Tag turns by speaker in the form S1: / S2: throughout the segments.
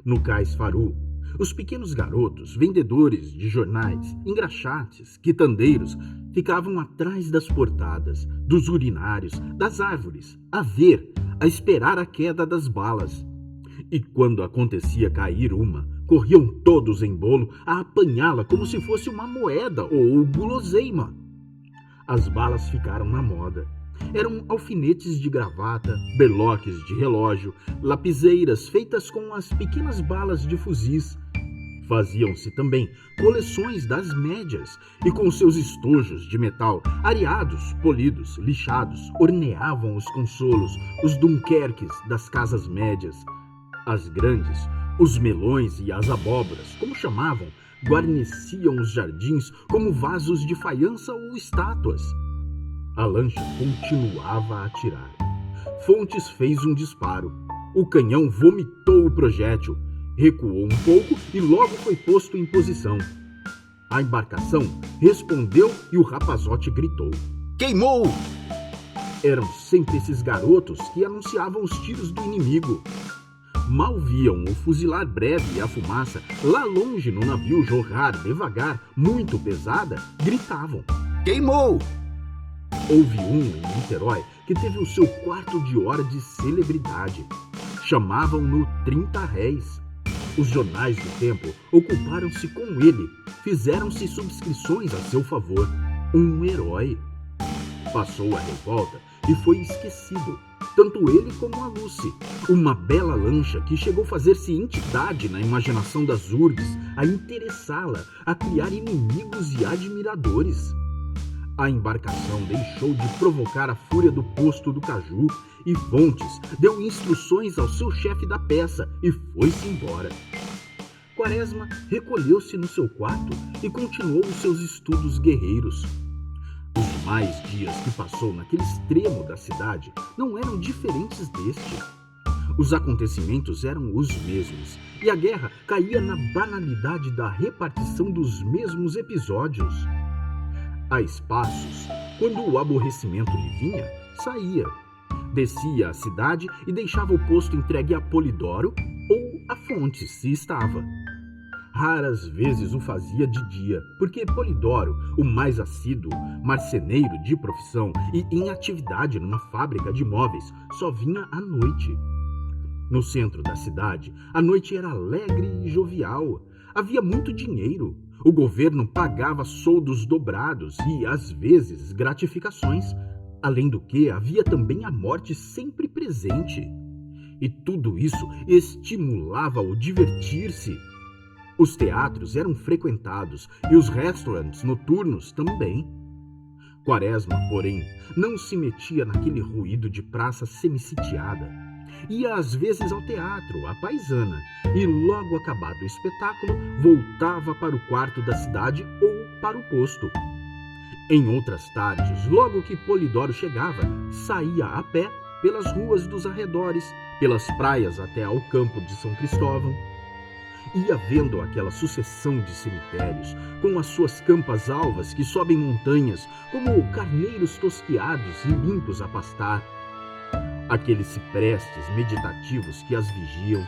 S1: No Cais Faru, os pequenos garotos, vendedores de jornais, engraxates, quitandeiros, ficavam atrás das portadas, dos urinários, das árvores, a esperar a queda das balas. E quando acontecia cair uma, corriam todos em bolo a apanhá-la como se fosse uma moeda ou guloseima. As balas ficaram na moda. Eram alfinetes de gravata, berloques de relógio, lapiseiras feitas com as pequenas balas de fuzis. Faziam-se também coleções das médias e com seus estojos de metal, areados, polidos, lixados, orneavam os consolos, os dunkerques das casas médias. As grandes, os melões e as abóboras, como chamavam, guarneciam os jardins como vasos de faiança ou estátuas. A lancha continuava a atirar. Fontes fez um disparo. O canhão vomitou o projétil, recuou um pouco e logo foi posto em posição. A embarcação respondeu e o rapazote gritou: "Queimou!" Eram sempre esses garotos que anunciavam os tiros do inimigo. Mal viam o fuzilar breve e a fumaça lá longe no navio jorrar devagar, muito pesada, gritavam: "Queimou!" Houve um em Niterói que teve o seu quarto de hora de celebridade. Chamavam-no 30 réis. Os jornais do tempo ocuparam-se com ele, fizeram-se subscrições a seu favor. Um herói. Passou a revolta e foi esquecido, tanto ele como a Lucy, uma bela lancha que chegou a fazer-se entidade na imaginação das urbes, a interessá-la, a criar inimigos e admiradores. A embarcação deixou de provocar a fúria do posto do Caju e Fontes deu instruções ao seu chefe da peça e foi-se embora. Quaresma recolheu-se no seu quarto e continuou os seus estudos guerreiros. Os demais dias que passou naquele extremo da cidade não eram diferentes deste. Os acontecimentos eram os mesmos e a guerra caía na banalidade da repartição dos mesmos episódios. A espaços, quando o aborrecimento lhe vinha, saía. Descia à cidade e deixava o posto entregue a Polidoro ou a Fontes, se estava. Raras vezes o fazia de dia, porque Polidoro, o mais assíduo, marceneiro de profissão e em atividade numa fábrica de móveis, só vinha à noite. No centro da cidade, a noite era alegre e jovial. Havia muito dinheiro. O governo pagava soldos dobrados e, às vezes, gratificações. Além do que, havia também a morte sempre presente. E tudo isso estimulava-o a divertir-se. Os teatros eram frequentados e os restaurantes noturnos também. Quaresma, porém, não se metia naquele ruído de praça semissitiada. Ia às vezes ao teatro, à paisana, e logo acabado o espetáculo, voltava para o quarto da cidade ou para o posto. Em outras tardes, logo que Polidoro chegava, saía a pé pelas ruas dos arredores, pelas praias até ao campo de São Cristóvão. Ia vendo aquela sucessão de cemitérios, com as suas campas alvas que sobem montanhas, como carneiros tosquiados e limpos a pastar. Aqueles ciprestes meditativos que as vigiam,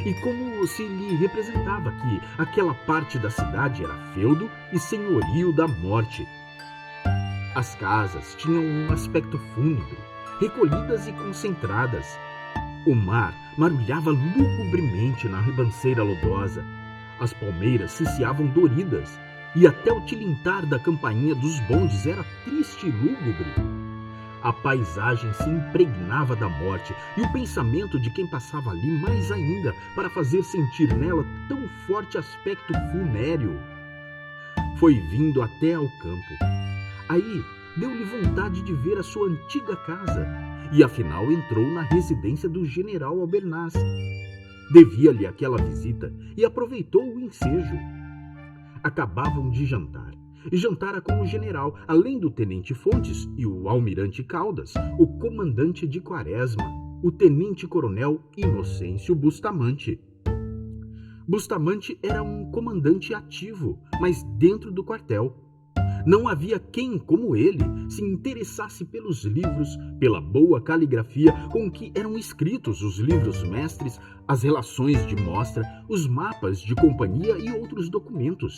S1: e como se lhe representava que aquela parte da cidade era feudo e senhorio da morte. As casas tinham um aspecto fúnebre, recolhidas e concentradas. O mar marulhava lugubremente na ribanceira lodosa, as palmeiras ciciavam doridas, e até o tilintar da campainha dos bondes era triste e lúgubre. A paisagem se impregnava da morte e o pensamento de quem passava ali mais ainda para fazer sentir nela tão forte aspecto funéreo. Foi vindo até ao campo. Aí deu-lhe vontade de ver a sua antiga casa e afinal entrou na residência do general Albernaz. Devia-lhe aquela visita e aproveitou o ensejo. Acabavam de jantar. E jantara com o general, além do tenente Fontes e o almirante Caldas, o comandante de Quaresma, o tenente-coronel Inocêncio Bustamante. Bustamante era um comandante ativo, mas dentro do quartel. Não havia quem, como ele, se interessasse pelos livros, pela boa caligrafia com que eram escritos os livros mestres, as relações de mostra, os mapas de companhia e outros documentos.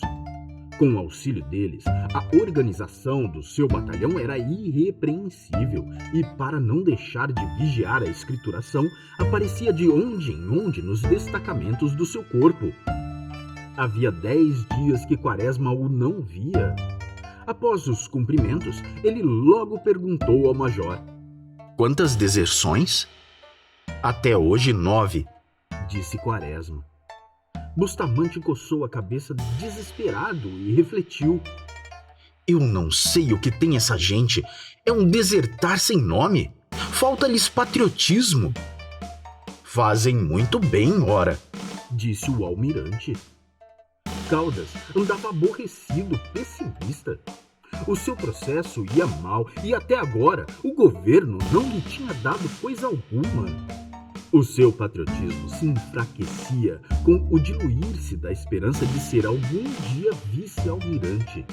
S1: Com o auxílio deles, a organização do seu batalhão era irrepreensível e, para não deixar de vigiar a escrituração, aparecia de onde em onde nos destacamentos do seu corpo. Havia 10 dias que Quaresma o não via. Após os cumprimentos, ele logo perguntou ao major:
S2: Quantas deserções? Até hoje 9,
S1: disse Quaresma. Bustamante coçou a cabeça desesperado e refletiu.
S2: Eu não sei o que tem essa gente. É um desertar sem nome. Falta-lhes patriotismo. Fazem muito bem, ora,
S1: disse o almirante. Caldas andava aborrecido, pessimista. O seu processo ia mal e até agora o governo não lhe tinha dado coisa alguma. O seu patriotismo se enfraquecia com o diluir-se da esperança de ser algum dia vice-almirante.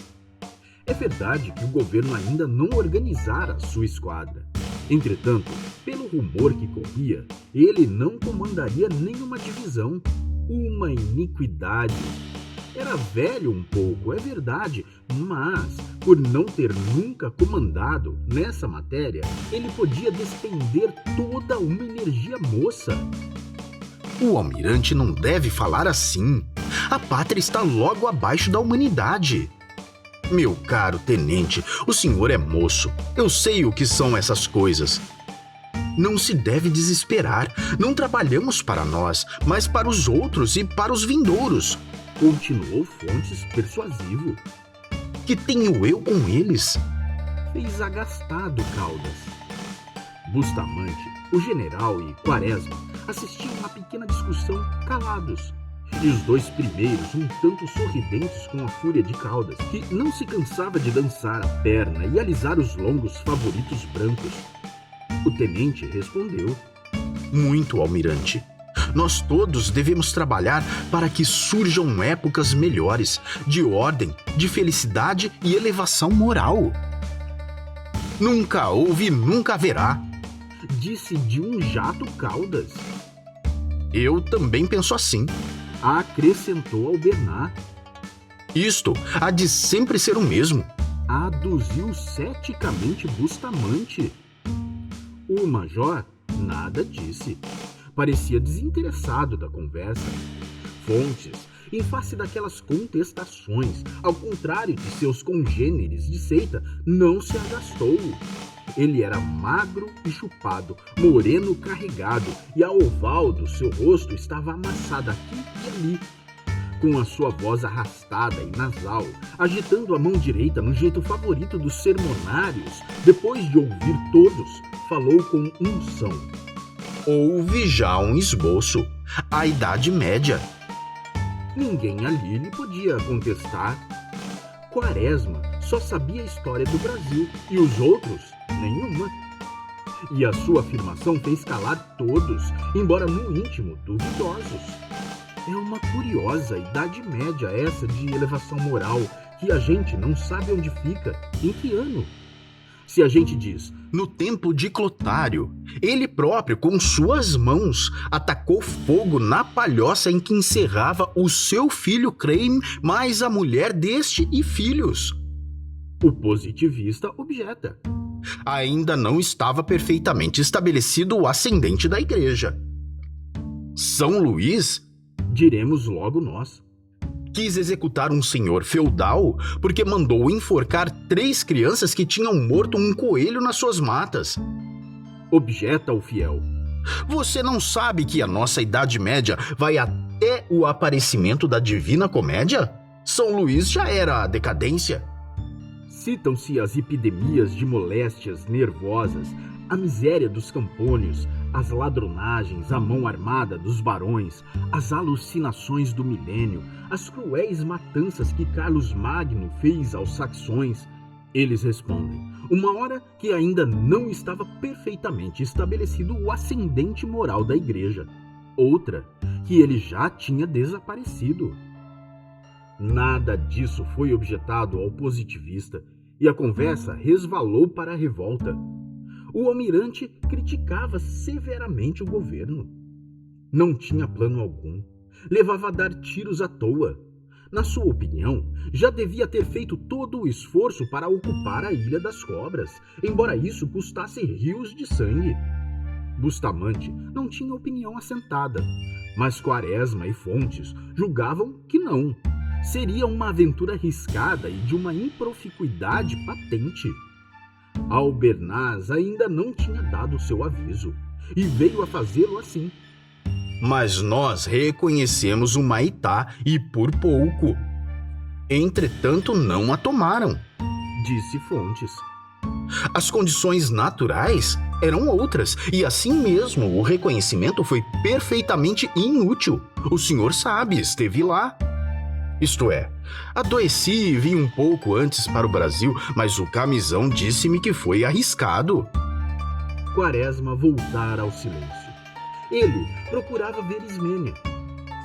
S1: É verdade que o governo ainda não organizara a sua esquadra. Entretanto, pelo rumor que corria, ele não comandaria nenhuma divisão. Uma iniquidade. Era velho um pouco, é verdade, mas, por não ter nunca comandado nessa matéria, ele podia despender toda uma energia moça.
S2: O almirante não deve falar assim. A pátria está logo abaixo da humanidade. Meu caro tenente, o senhor é moço. Eu sei o que são essas coisas. Não se deve desesperar. Não trabalhamos para nós, mas para os outros e para os vindouros.
S1: Continuou Fontes persuasivo.
S2: Que tenho eu com eles?
S1: Fez agastado Caldas. Bustamante, o general e Quaresma assistiam a uma pequena discussão calados. E os dois primeiros um tanto sorridentes com a fúria de Caldas, que não se cansava de dançar a perna e alisar os longos favoritos brancos. O tenente respondeu:
S2: Muito, almirante. Nós todos devemos trabalhar para que surjam épocas melhores, de ordem, de felicidade e elevação moral. Nunca houve e nunca haverá,
S1: disse de um jato Caldas.
S2: Eu também penso assim,
S1: acrescentou Albernaz.
S2: Isto há de sempre ser o mesmo,
S1: aduziu ceticamente Bustamante. O major nada disse. Parecia desinteressado da conversa. Fontes, em face daquelas contestações, ao contrário de seus congêneres de seita, não se agastou. Ele era magro e chupado, moreno carregado, e a oval do seu rosto estava amassada aqui e ali. Com a sua voz arrastada e nasal, agitando a mão direita no jeito favorito dos sermonários, depois de ouvir todos, falou com unção.
S2: Houve já um esboço, a Idade Média.
S1: Ninguém ali lhe podia contestar. Quaresma só sabia a história do Brasil e os outros, nenhuma. E a sua afirmação fez calar todos, embora no íntimo duvidosos. É uma curiosa Idade Média essa de elevação moral, que a gente não sabe onde fica, em que ano. Se a gente diz,
S2: no tempo de Clotário, ele próprio, com suas mãos, atacou fogo na palhoça em que encerrava o seu filho Creme, mais a mulher deste e filhos.
S1: O positivista objeta.
S2: Ainda não estava perfeitamente estabelecido o ascendente da igreja. São Luís,
S1: diremos logo nós,
S2: quis executar um senhor feudal porque mandou enforcar 3 crianças que tinham morto um coelho nas suas matas.
S1: Objeta o fiel.
S2: Você não sabe que a nossa Idade Média vai até o aparecimento da Divina Comédia? São Luís já era a decadência.
S1: Citam-se as epidemias de moléstias nervosas, a miséria dos campônios, as ladronagens, a mão armada dos barões, as alucinações do milênio, as cruéis matanças que Carlos Magno fez aos saxões. Eles respondem, uma hora que ainda não estava perfeitamente estabelecido o ascendente moral da igreja. Outra, que ele já tinha desaparecido. Nada disso foi objetado ao positivista e a conversa resvalou para a revolta. O almirante criticava severamente o governo. Não tinha plano algum. Levava a dar tiros à toa. Na sua opinião, já devia ter feito todo o esforço para ocupar a Ilha das Cobras, embora isso custasse rios de sangue. Bustamante não tinha opinião assentada, mas Quaresma e Fontes julgavam que não. Seria uma aventura arriscada e de uma improficuidade patente. Albernaz ainda não tinha dado seu aviso e veio a fazê-lo assim.
S2: Mas nós reconhecemos o Maitá e por pouco. Entretanto, não a tomaram,
S1: disse Fontes.
S2: As condições naturais eram outras e assim mesmo o reconhecimento foi perfeitamente inútil. O senhor sabe, esteve lá. Isto é, adoeci e vim um pouco antes para o Brasil, mas o camisão disse-me que foi arriscado.
S1: Quaresma voltara ao silêncio. Ele procurava ver Ismênia.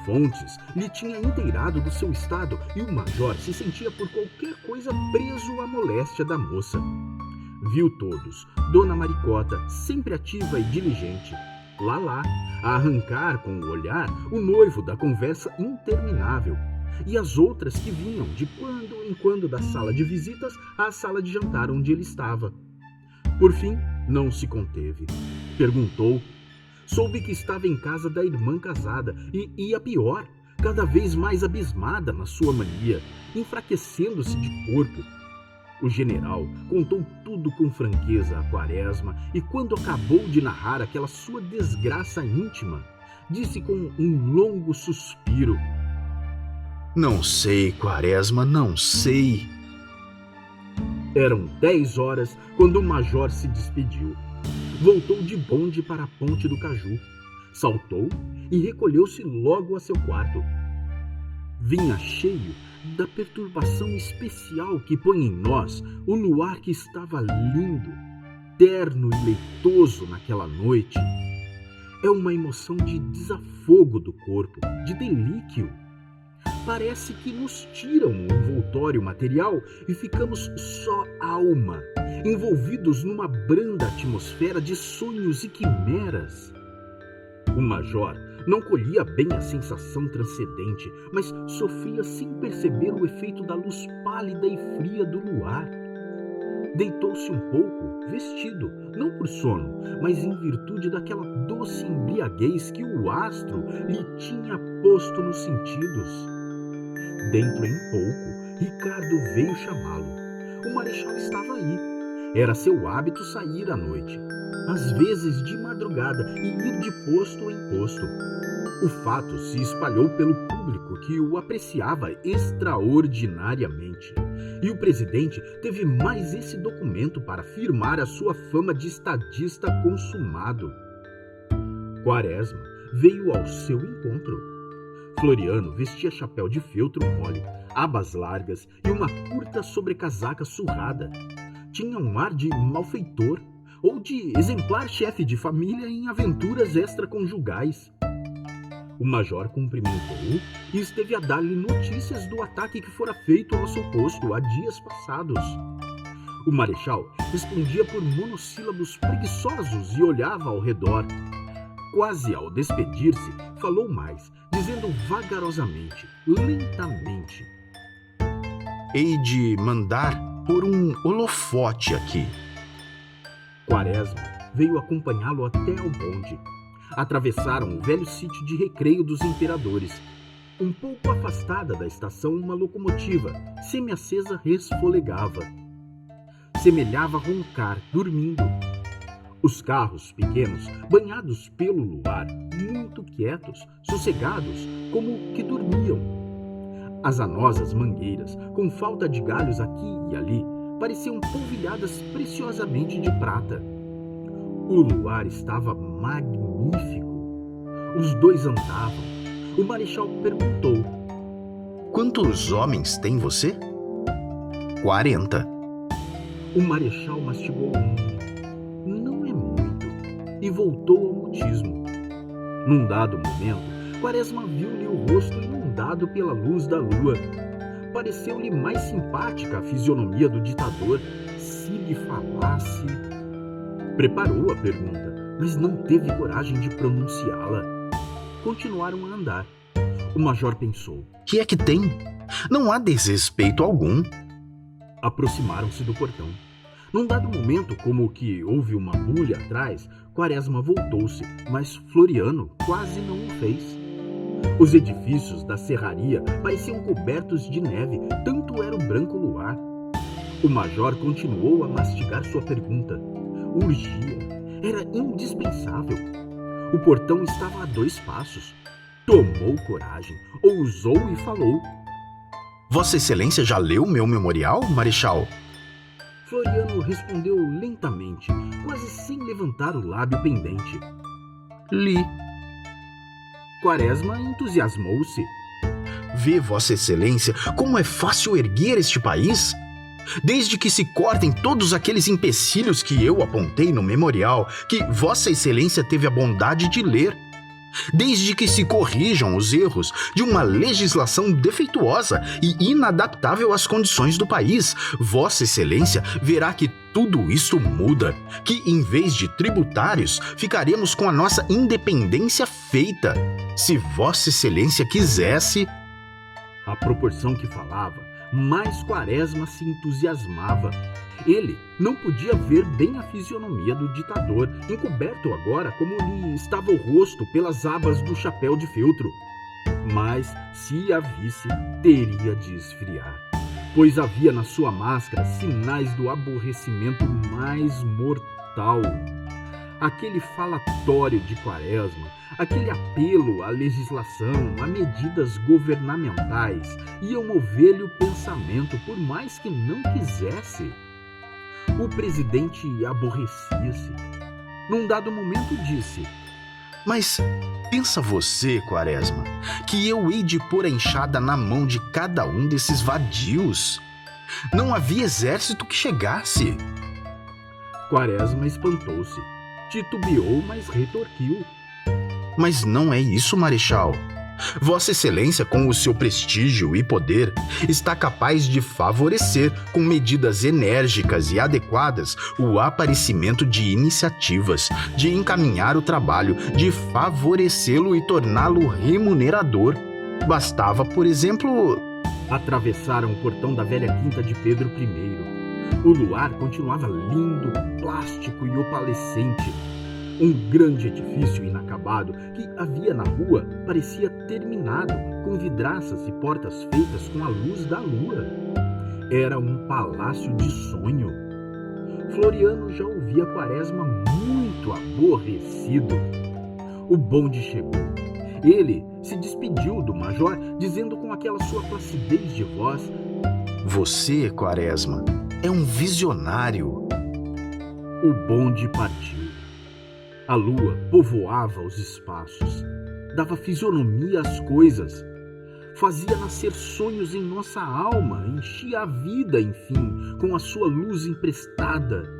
S1: Fontes lhe tinha inteirado do seu estado e o major se sentia por qualquer coisa preso à moléstia da moça. Viu todos, Dona Maricota, sempre ativa e diligente, Lalá, a arrancar com o olhar o noivo da conversa interminável, e as outras que vinham de quando em quando da sala de visitas à sala de jantar onde ele estava. Por fim, não se conteve. Perguntou. Soube que estava em casa da irmã casada e ia pior, cada vez mais abismada na sua mania, enfraquecendo-se de corpo. O general contou tudo com franqueza a Quaresma e quando acabou de narrar aquela sua desgraça íntima, disse com um longo suspiro:
S2: Não sei, Quaresma, não sei.
S1: Eram 10 horas quando o major se despediu. Voltou de bonde para a Ponte do Caju, saltou e recolheu-se logo a seu quarto. Vinha cheio da perturbação especial que põe em nós o luar que estava lindo, terno e leitoso naquela noite. É uma emoção de desafogo do corpo, de delíquio. Parece que nos tiram o envoltório material e ficamos só alma, envolvidos numa branda atmosfera de sonhos e quimeras. O major não colhia bem a sensação transcendente, mas sofria sem perceber o efeito da luz pálida e fria do luar. Deitou-se um pouco, vestido, não por sono, mas em virtude daquela doce embriaguez que o astro lhe tinha posto nos sentidos. Dentro em pouco, Ricardo veio chamá-lo. O marechal estava aí. Era seu hábito sair à noite, às vezes de madrugada, e ir de posto em posto. O fato se espalhou pelo público, que o apreciava extraordinariamente. E o presidente teve mais esse documento para firmar a sua fama de estadista consumado. Quaresma veio ao seu encontro. Floriano vestia chapéu de feltro mole, abas largas e uma curta sobrecasaca surrada. Tinha um ar de malfeitor ou de exemplar chefe de família em aventuras extraconjugais. O major cumprimentou-o e esteve a dar-lhe notícias do ataque que fora feito ao seu posto há dias passados. O marechal respondia por monossílabos preguiçosos e olhava ao redor. Quase ao despedir-se, falou mais, dizendo vagarosamente, lentamente:
S2: Hei de mandar pôr um holofote aqui.
S1: Quaresma veio acompanhá-lo até ao bonde. Atravessaram o velho sítio de recreio dos imperadores. Um pouco afastada da estação, uma locomotiva, semi-acesa, resfolegava. Semelhava roncar, dormindo. Os carros pequenos, banhados pelo luar, muito quietos, sossegados, como que dormiam. As anosas mangueiras, com falta de galhos aqui e ali, pareciam polvilhadas preciosamente de prata. O luar estava magnífico. Os dois andavam. O marechal perguntou:
S2: Quantos homens tem você? 40.
S1: O marechal mastigou não é muito, e voltou ao mutismo. Num dado momento, Quaresma viu-lhe o rosto inundado pela luz da lua. pareceu-lhe mais simpática a fisionomia do ditador. Se lhe falasse... Preparou a pergunta, mas não teve coragem de pronunciá-la. Continuaram a andar. O major pensou.
S2: Que é que tem? Não há desrespeito algum.
S1: Aproximaram-se do portão. Num dado momento, como que houve uma bulha atrás, Quaresma voltou-se, mas Floriano quase não o fez. Os edifícios da serraria pareciam cobertos de neve, tanto era o branco luar. O major continuou a mastigar sua pergunta. Urgia. Era indispensável. O portão estava a 2 passos. Tomou coragem, ousou e falou.
S2: Vossa Excelência já leu meu memorial, Marechal?
S1: Floriano respondeu lentamente, quase sem levantar o lábio pendente.
S2: Li.
S1: Quaresma entusiasmou-se.
S2: Vê, Vossa Excelência, como é fácil erguer este país? Desde que se cortem todos aqueles empecilhos que eu apontei no memorial, que Vossa Excelência teve a bondade de ler. Desde que se corrijam os erros de uma legislação defeituosa e inadaptável às condições do país, Vossa Excelência verá que tudo isso muda, que em vez de tributários, ficaremos com a nossa independência feita. Se Vossa Excelência quisesse...
S1: À proporção que falava, mais Quaresma se entusiasmava. Ele não podia ver bem a fisionomia do ditador, encoberto agora como lhe estava o rosto pelas abas do chapéu de feltro. Mas, se a visse, teria de esfriar, pois havia na sua máscara sinais do aborrecimento mais mortal. Aquele falatório de Quaresma, aquele apelo à legislação, a medidas governamentais, iam mover-lhe o pensamento, por mais que não quisesse. O presidente aborrecia-se. Num dado momento disse:
S2: Mas pensa você, Quaresma, que eu hei de pôr a enxada na mão de cada um desses vadios? Não havia exército que chegasse.
S1: Quaresma espantou-se. Titubeou, mas retorquiu.
S2: Mas não é isso, Marechal. Vossa Excelência, com o seu prestígio e poder, está capaz de favorecer, com medidas enérgicas e adequadas, o aparecimento de iniciativas, de encaminhar o trabalho, de favorecê-lo e torná-lo remunerador. Bastava, por exemplo...
S1: Atravessaram o portão da velha quinta de Pedro I. O luar continuava lindo, plástico e opalescente. Um grande edifício inacabado que havia na rua parecia terminado, com vidraças e portas feitas com a luz da lua. Era um palácio de sonho. Floriano já ouvia Quaresma muito aborrecido. O bonde chegou. Ele se despediu do major, dizendo com aquela sua placidez de voz:
S2: Você, Quaresma, é um visionário.
S1: O bonde partiu. A lua povoava os espaços, dava fisionomia às coisas, fazia nascer sonhos em nossa alma, enchia a vida, enfim, com a sua luz emprestada.